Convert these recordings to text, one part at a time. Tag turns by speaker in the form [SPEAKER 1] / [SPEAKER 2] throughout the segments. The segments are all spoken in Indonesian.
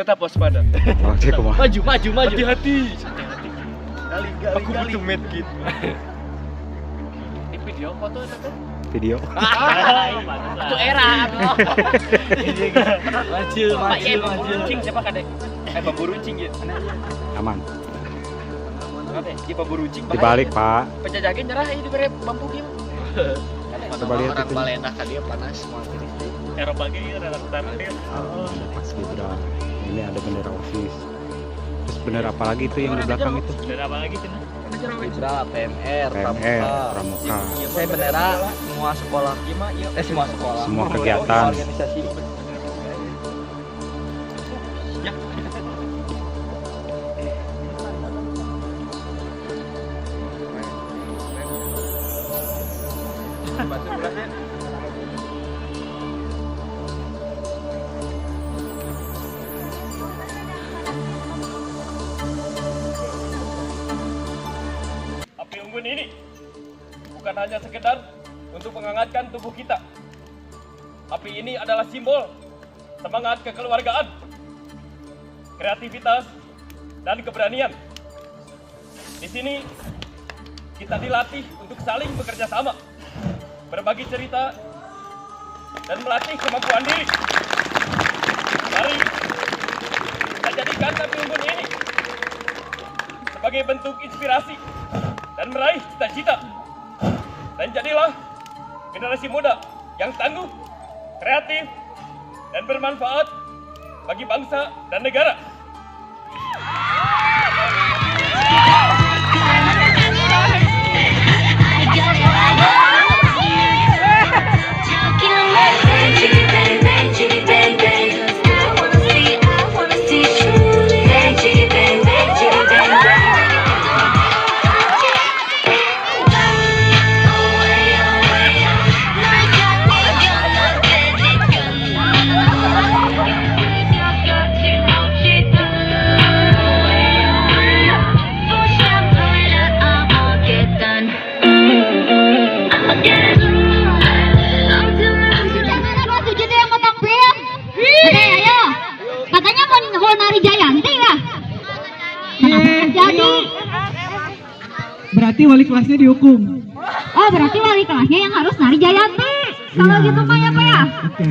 [SPEAKER 1] tetap waspada.
[SPEAKER 2] Oke, kumaha?
[SPEAKER 3] Maju.
[SPEAKER 1] Hati-hati.
[SPEAKER 4] Gali.
[SPEAKER 1] Aku butuh medkit.
[SPEAKER 3] Di video foto itu tuh.
[SPEAKER 2] Video.
[SPEAKER 3] Itu era. Maju. Runcing siapa kadek?
[SPEAKER 1] Bambu runcing ya.
[SPEAKER 2] Aman.
[SPEAKER 1] Kade, di bambu runcing.
[SPEAKER 2] Dibalik, Pak.
[SPEAKER 1] Penjajahnya nyerah ini diberi bambu game.
[SPEAKER 2] Coba lihat
[SPEAKER 4] orang
[SPEAKER 2] itu.
[SPEAKER 4] balena ka dia panas semua gini.
[SPEAKER 3] Eropa gitu rata-rata dia.
[SPEAKER 2] Mas Gibran. Ini ada bendera OSIS. Terus bendera apa lagi itu yang di belakang itu?
[SPEAKER 3] Bendera apa lagi tuh?
[SPEAKER 4] Bendera PMR,
[SPEAKER 2] PMR, Pramuka.
[SPEAKER 4] Saya bendera semua sekolah. Semua sekolah.
[SPEAKER 2] Semua kegiatan.
[SPEAKER 4] Organisasi.
[SPEAKER 1] Api unggun ini bukan hanya sekedar untuk menghangatkan tubuh kita. Api ini adalah simbol semangat kekeluargaan, kreativitas, dan keberanian. Di sini kita dilatih untuk saling bekerja sama, berbagi cerita, dan melatih kemampuan diri. Mari kita jadikan api unggun ini sebagai bentuk inspirasi dan meraih cita-cita. Dan jadilah generasi muda yang tangguh, kreatif, dan bermanfaat bagi bangsa dan negara.
[SPEAKER 5] Berarti wali kelasnya dihukum.
[SPEAKER 6] Oh, berarti wali kelasnya yang harus nari Jayanti. Kalau
[SPEAKER 5] Iya.
[SPEAKER 6] gitu mah ya, Pak ya.
[SPEAKER 5] Oke.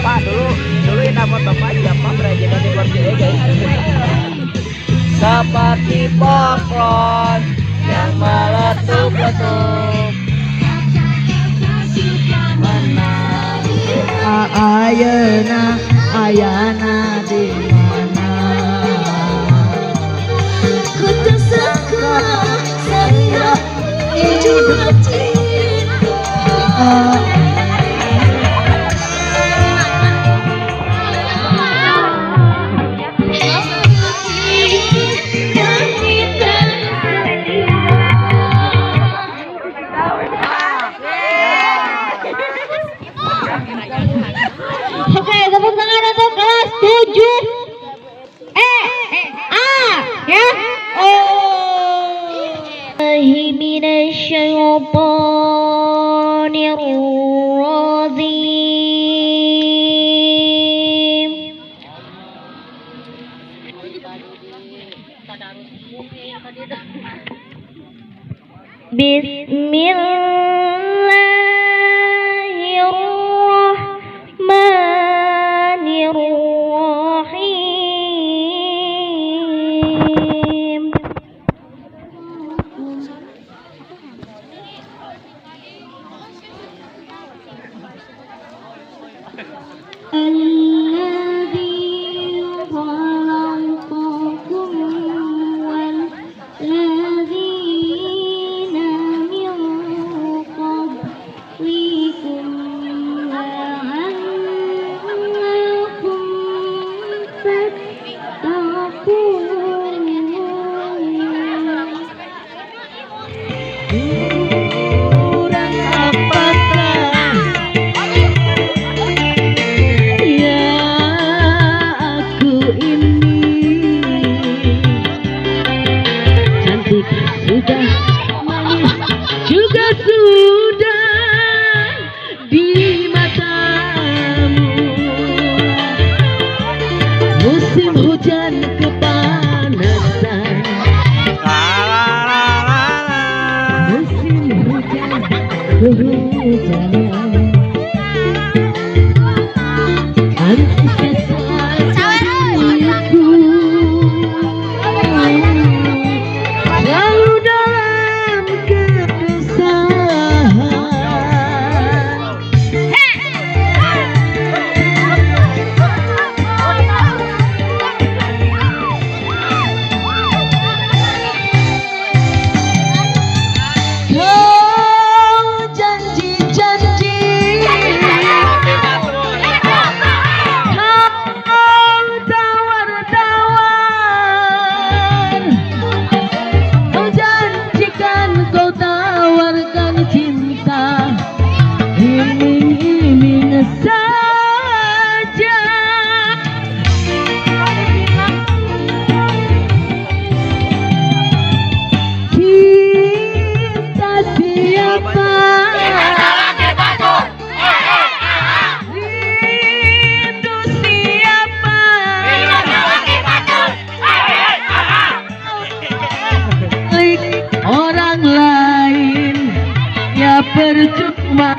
[SPEAKER 4] Pak, dulu nama bapak siapa? Presiden di Borneo guys. Seperti poklon yang meletup-letup. Ayana, ayana di mana? Ku tersangka saya hidup cinta.
[SPEAKER 6] Oke, tepuk tangan untuk kelas 7 A ya. Minasyaitonir rajim. Bismillahirrahmanirrahim. Alladzi khalaqakum wal ladzina min qablikum la'allakum tattaqun.
[SPEAKER 4] Kurang apakah ya aku ini? Cantik sudah, manis juga sudah di matamu. Musim hujan kepanasan, musim hujan kehujanan. Antusias diriku selalu dalam keresahan. Kau janji-janji, kau tawar-tawar, kau janjikan kau tawarkan cinta, iming-iming saja. Cinta siapa? Rindu siapa? Milik orang lain ya percuma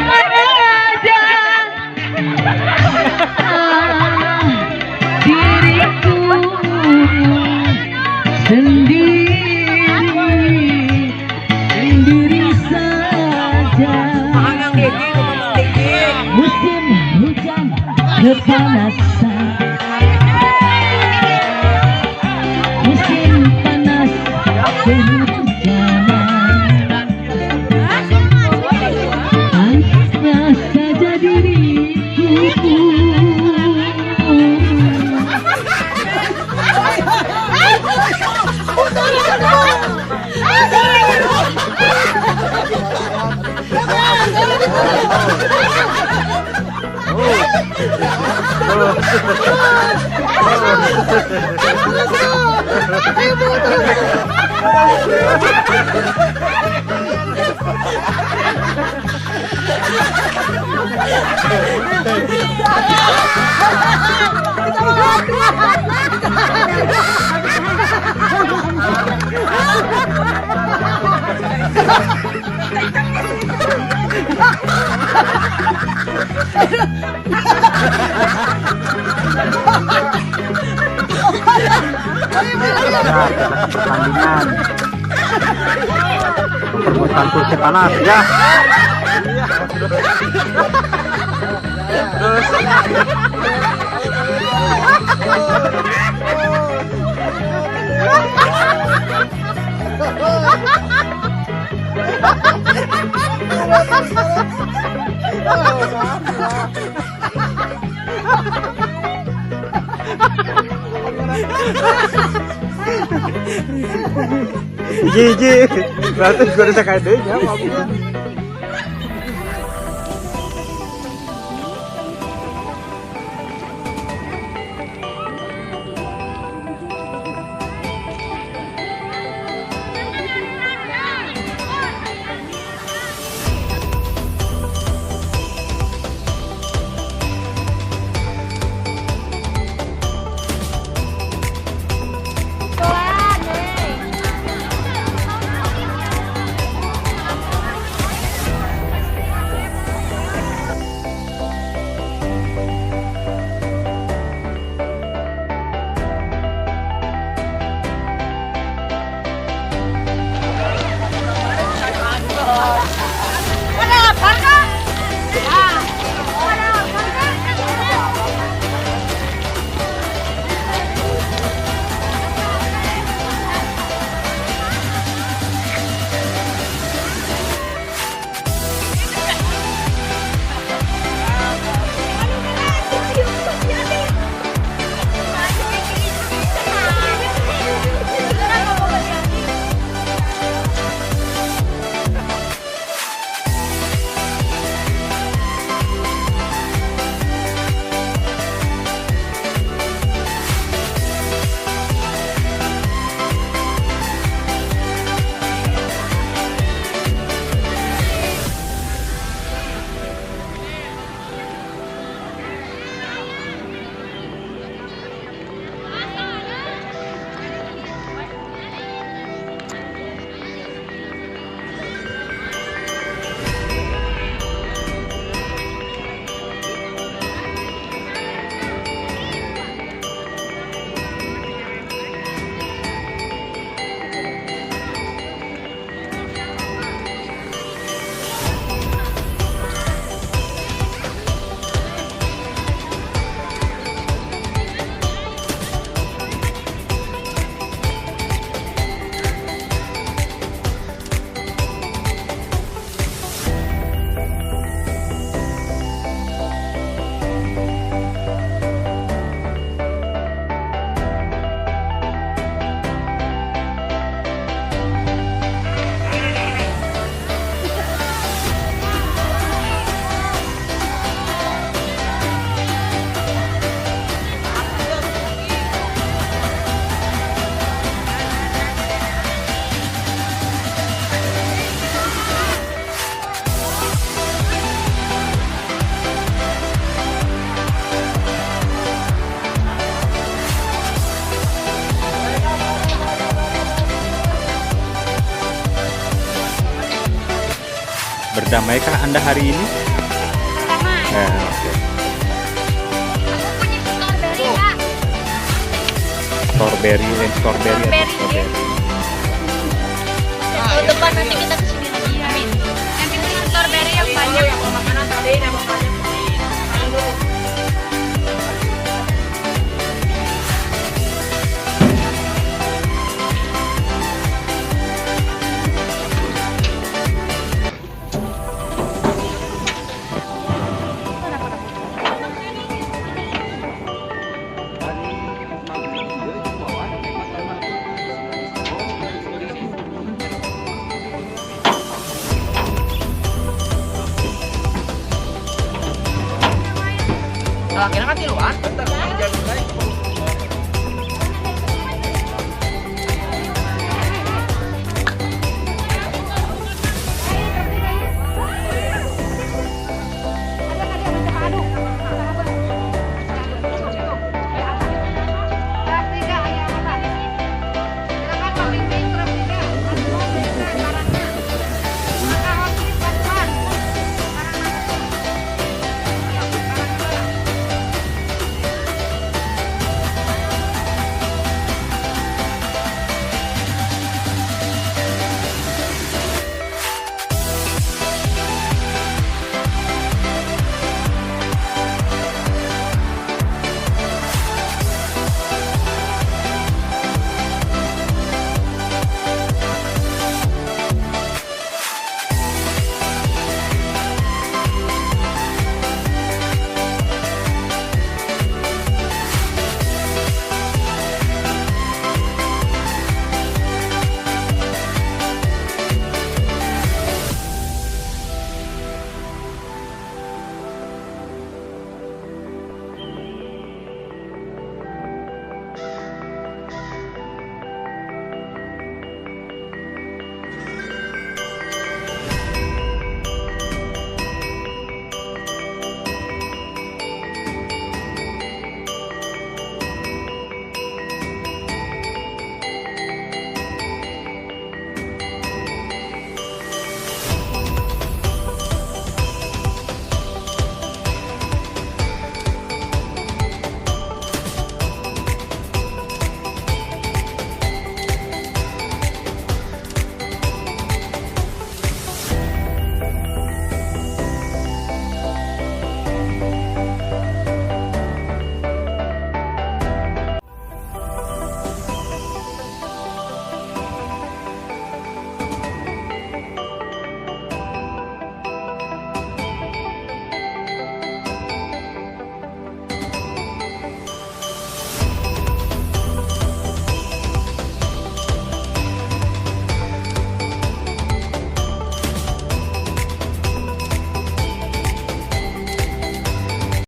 [SPEAKER 4] ada. Diriku sendiri saja. Musim hujan kepanasan, musim panas kehujanan. Pantasnya saja diriku.
[SPEAKER 6] Kita
[SPEAKER 2] Pertandingan. Memperbutkan kursi panas ya. Ji, berarti gue udah kayak deh ya maksudnya. Berdamaikah Anda hari ini?
[SPEAKER 6] Pertama,
[SPEAKER 2] Oke.
[SPEAKER 6] aku punya strawberry, Kak.
[SPEAKER 2] Strawberry.
[SPEAKER 6] Strawberry. Tahun depan nanti kita kesini lagi ya. Yang kita strawberry yang banyak. Makanan tadi yang banyak.
[SPEAKER 4] Akhirnya kan tiluan.